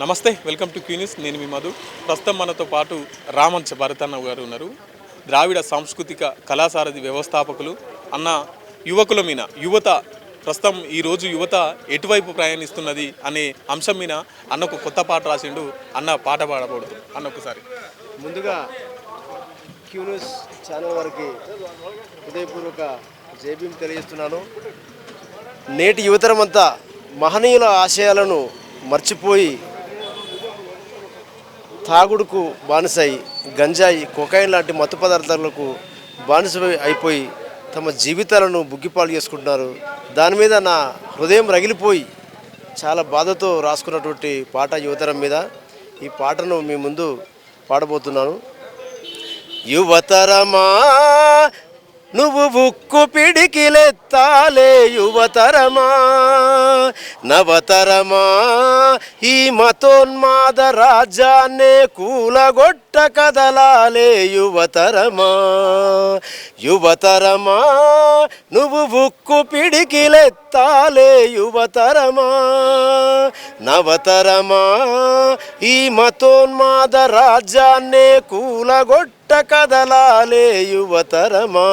నమస్తే, welcome to క్యూనిస్. నేను మీ మధు. ప్రస్తుతం మనతో పాటు రామంచ భరతన్న గారు ఉన్నారు. ద్రావిడ సాంస్కృతిక కళాసారథి వ్యవస్థాపకులు. అన్న, యువకుల మీద యువత ప్రస్తుతం ఈరోజు యువత ఎటువైపు ప్రయాణిస్తున్నది అనే అంశం మీద అన్న ఒక కొత్త పాట రాసిండు. అన్న పాట పాడకూడదు అన్న ఒకసారి. ముందుగా క్యూనిస్ ఛానల్ వారికి హృదయపూర్వక జైభీం తెలియజేస్తున్నాను. నేటి యువతరం అంతా మహనీయుల ఆశయాలను మర్చిపోయి తాగుడుకు బానిసై గంజాయి, కొకైన్ లాంటి మత్తు పదార్థాలకు బానిస అయిపోయి తమ జీవితాలను బుగ్గిపాలు చేసుకుంటున్నారు. దాని మీద నా హృదయం రగిలిపోయి చాలా బాధతో రాసుకున్నటువంటి పాట యువతరం మీద. ఈ పాటను మీ ముందు పాడబోతున్నాను. యువతరమా నువ్వు ఉక్కు పిడికిలెత్తాలే, యువతరమా నవతరమా ఈ మతోన్మాద రాజ్యాన్నే కూలగొట్ట కదలాలే, యువతరమా యువతరమా నువ్వు ఉక్కు పిడికిలెత్తాలే, యువతరమా నవతరమా ఈ మతోన్మాద రాజ్యాన్నే కూలగొట్ట కదలాలే, యువతరమా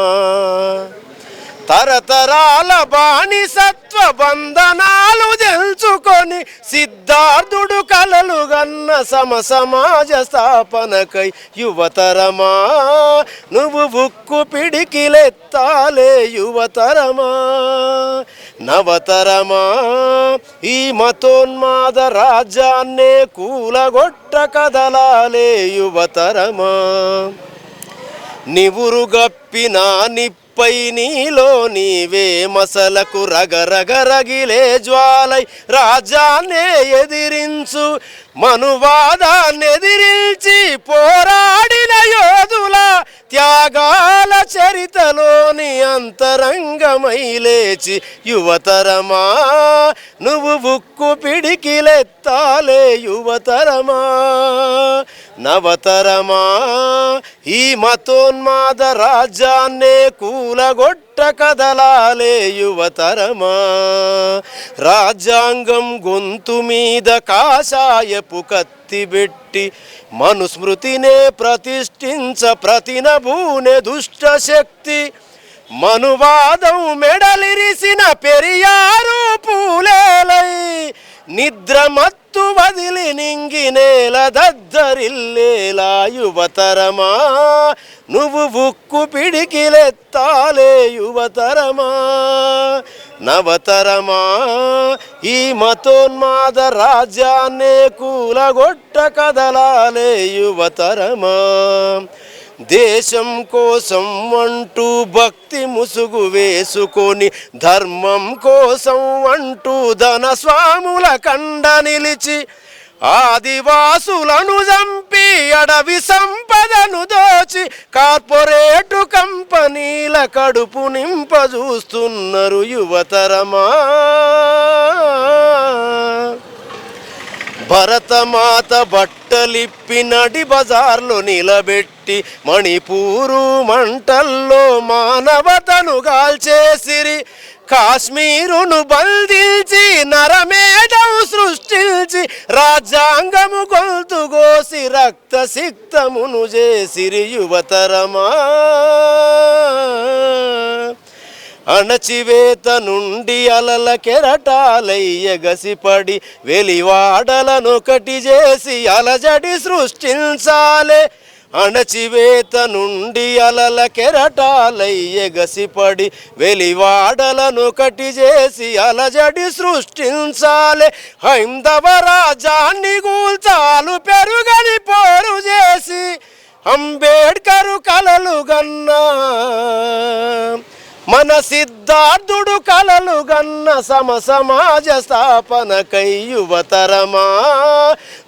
తరతరాల బానిసత్వ బంధనాలు తెలుసుకొని సిద్ధార్థుడు కలలు గన్న సమాజ స్థాపనకై, యువతరమా నువ్వు ఉక్కు పిడికిలెత్తాలే, యువతరమా నవతరమా ఈ మతోన్మాద రాజ్యాన్నే కూలగొట్ట కదలాలే, యువతరమా నివురుగప్పిన నిప్పై నీలో నీవే మసలకు రగరగరగిలే జ్వాలై రాజ్యాన్నే ఎదిరించు మనువాదాన్ని ఎదిరించి పోరాడిన యోధుల త్యాగాల చరితలోని అంతరంగమై లేచి, యువతరమా నువ్వు ఉక్కు పిడికిలెత్తాలే, యువతరమా నవతరమా ఈ మతోన్మాద రాజ్యాన్నే కూలగొట్ట కదలాలే, యువతరమా రాజ్యాంగం గొంతు మీద కాషాయపు కత్తిబెట్టి మనుస్మృతినే ప్రతిష్ఠించ ప్రతినబూనె దుష్ట శక్తి, మనువాదం మెడలిరిసిన పెరియారు పూలేలై నిద్రమత్తు వదిలి నింగినేల దద్దరిల్లేలా, యువతరమా నువ్వు ఉక్కు పిడికిలెత్తాలే, యువతరమా నవతరమా ఈ మతోన్మాద రాజ్యాన్నే కూలగొట్ట కదలాలే, యువతరమా దేశం కోసం అంటూ భక్తి ముసుగు వేసుకొని ధర్మం కోసం అంటూ ధనస్వాముల కండ నిలిచి ఆదివాసులను చంపి అడవి సంపదను దోచి కార్పొరేటు కంపెనీల కడుపు నింపజూస్తున్నారు, యువతరమా భరతమాత బట్టలిప్పి నడి బజార్లో నిలబెట్టి మణిపూరు మంటల్లో మానవతను గాల్చేసిరి, కాశ్మీరును బంధించి నరమేధం సృష్టించి రాజ్యాంగము గొంతుగోసి రక్త సిక్తమును చేసిరి, యువతరమా అణచివేత నుండి అలల కెరటాలై ఎగసిపడి వెలివాడలనొకటి చేసి అలజడి సృష్టించాలే, అణచివేత నుండి అలల కెరటాలై ఎగసిపడి వెలివాడలనొకటి చేసి అలజడి సృష్టించాలే, హైందవ రాజాన్ని గూల్చాలు పెరుగని పోరు చేసి అంబేడ్కరు కలలు గన్నా మన సిద్ధార్థుడు కలలు గన్న సమాజ స్థాపనకై, యువతరమా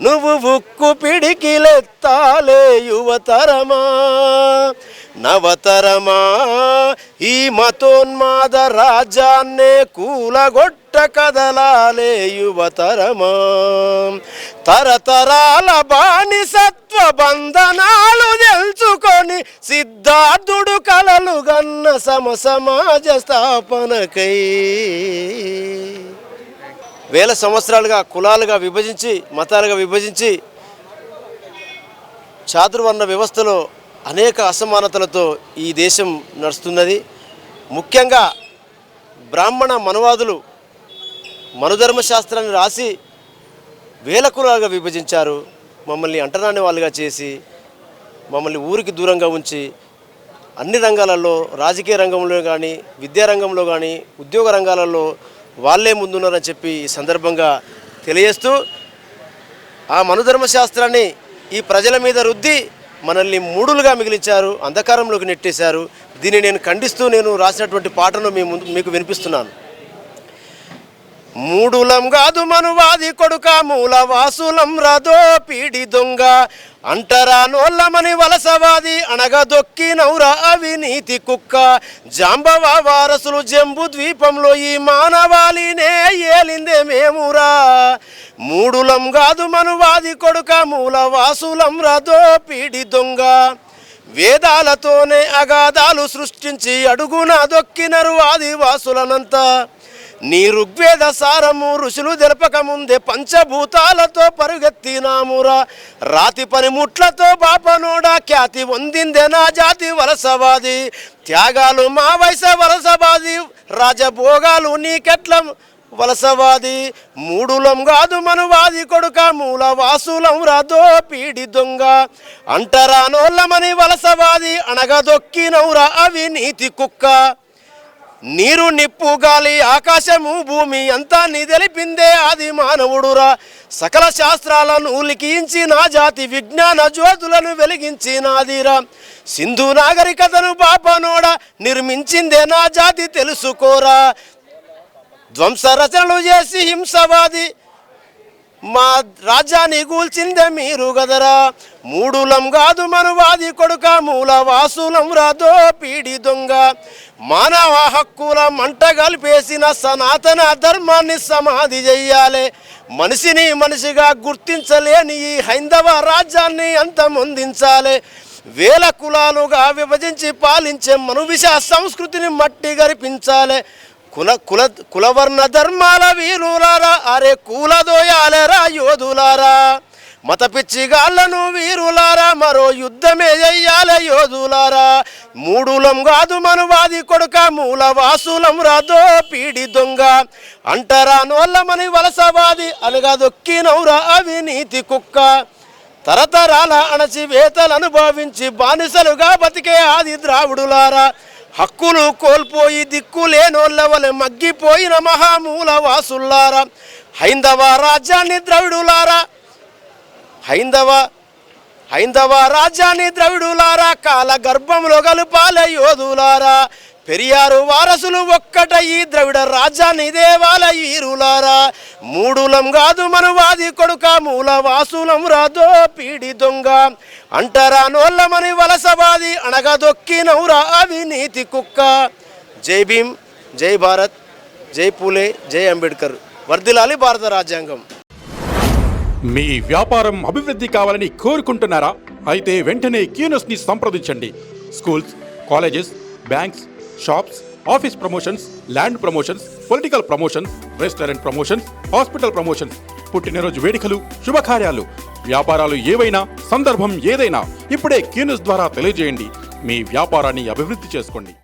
నువ్వు ఉక్కు పిడికిలెత్తాలే, యువతరమా నవతరమా ఈ మతోన్మాద రాజ్యాన్నే కూలగొట్ట కదలాలే, యువతరమా తరతరాల బానిసత్వ బంధనాలు తెలుసుకొని సిద్ధార్థుడు కలలు గన్న సమాజ స్థాపనకై. వేల సంవత్సరాలుగా కులాలుగా విభజించి మతాలుగా విభజించి చాతుర్వర్ణ వ్యవస్థలో అనేక అసమానతలతో ఈ దేశం నడుస్తున్నది. ముఖ్యంగా బ్రాహ్మణ మనువాదులు మనుధర్మశాస్త్రాన్ని రాసి వేల కులాలుగా విభజించారు. మమ్మల్ని అంటరాని వాళ్ళుగా చేసి మమ్మల్ని ఊరికి దూరంగా ఉంచి అన్ని రంగాలలో రాజకీయ రంగంలో కానీ విద్యారంగంలో కానీ ఉద్యోగ రంగాలలో వాళ్ళే ముందున్నారని చెప్పి ఈ సందర్భంగా తెలియజేస్తూ ఆ మనుధర్మశాస్త్రాన్ని ఈ ప్రజల మీద రుద్ది మనల్ని మూడులుగా మిగిలించారు, అంధకారంలోకి నెట్టేశారు. దీన్ని నేను ఖండిస్తూ నేను రాసినటువంటి పాటను మీకు వినిపిస్తున్నాను. మూడులం కాదు మనువాది కొడుక మూలవాసులం రదో పీడి దొంగ అంటరా నోళ్ళమని వలసవాది అనగా దొక్కి నౌరా అవినీతి కుక్క జాంబవ వారసులు జంబు ద్వీపంలో ఈ మానవాళినే ఏలిందే మేమురా. మూడులం కాదు మనువాది కొడుక మూలవాసులం రదో పీడి దొంగ వేదాలతోనే అగాధాలు సృష్టించి అడుగున దొక్కినరు ఆదివాసులనంతా. నీ ఋగ్వేద సారము ఋషులు తెలపక ముందే పంచభూతాలతో పరుగెత్తినామురా. రాతి పనిముట్లతో బాపనోడా ఖ్యాతి పొందిందే నా జాతి వలసవాది. త్యాగాలు మా వయస వలసవాది, రాజభోగాలు నీకెట్ల వలసవాది. మూడులం కాదు మనువాది కొడుక మూలవాసులం రదో పీడి దొంగ అంటరా నోళ్ళమని వలసవాది అనగా దొక్కినౌరా అవినీతి కుక్క. నీరు నిప్పు గాలి ఆకాశము భూమి అంతా నిదలిపిందే ఆది మానవుడురా. సకల శాస్త్రాలను లిఖించి నా జాతి విజ్ఞాన జ్యోతులను వెలిగించినాదిరా. సింధు నాగరికతను బాపనోడ నిర్మించిందే నా జాతి తెలుసుకోరా. ధ్వంస రచనలు చేసి హింసవాది మా రాజ్యాన్ని కూల్చిందే మీరు గదరా. మూడులం కాదు మనువాది కొడుక మూలవాసులం రదో పీడి దొంగ మానవ హక్కుల మంట కలిపేసిన సనాతన ధర్మాన్ని సమాధి చెయ్యాలి. మనిషిని మనిషిగా గుర్తించలేని ఈ హైందవ రాజ్యాన్ని అంతమొందించాలి. వేల కులాలుగా విభజించి పాలించే మనువిష సంస్కృతిని మట్టి గరిపించాలి. కులవర్ణ ధర్మాల వీరులారా అరే కూలదోయాలరా యోధులారా. మత పిచ్చిగాళ్లను వీరులారా మరో యుద్ధమే చెయ్యాలే యోధులారా. మూడులం కాదు మనువాది కొడుక మూలవాసులం రదో పీడి దొంగ అంటరా నోళ్ళమని వలసవాది అనగా దొక్కినౌరా అవినీతి కుక్క. తరతరాల అణచివేతలు అనుభవించి బానిసలుగా బతికే ఆది ద్రావిడులారా. హక్కులు కోల్పోయి దిక్కులేనోళ్ళ వలె మగ్గిపోయిన మహామూల వాసుల్లారా. హైందవ రాజ్యాన్ని ద్రవిడులారా హైందవ రాజ్యాన్ని ద్రవిడులారా కాల గర్భంలో గలుపాలే యోధులారా. పెరియారు వారసులు ఒక్కట ఈ ద్రవిడ రాజ్యాన్ని దేవాల వీరులారా. మూడులం కాదు మనువాది కొడుక మూలవాసులం రదో పీడి దొంగ అంటరా నోళ్ళమని వలసవాది అనగా దొక్కినౌరా అవినీతి కుక్క. జై భీమ్, జై భారత్, జై పూలే, జై అంబేద్కర్. వర్ధిల్లాలి భారత రాజ్యాంగం. మీ వ్యాపారం అభివృద్ధి కావాలని కోరుకుంటున్నారా? అయితే వెంటనే క్యూనస్ని సంప్రదించండి. Schools, colleges, banks, shops, office promotions, land promotions, political promotions, restaurant promotions, hospital promotions, పుట్టినరోజు వేడుకలు, శుభకార్యాలు, వ్యాపారాలు ఏవైనా, సందర్భం ఏదైనా ఇప్పుడే క్యూనస్ ద్వారా తెలియజేయండి. మీ వ్యాపారాన్ని అభివృద్ధి చేసుకోండి.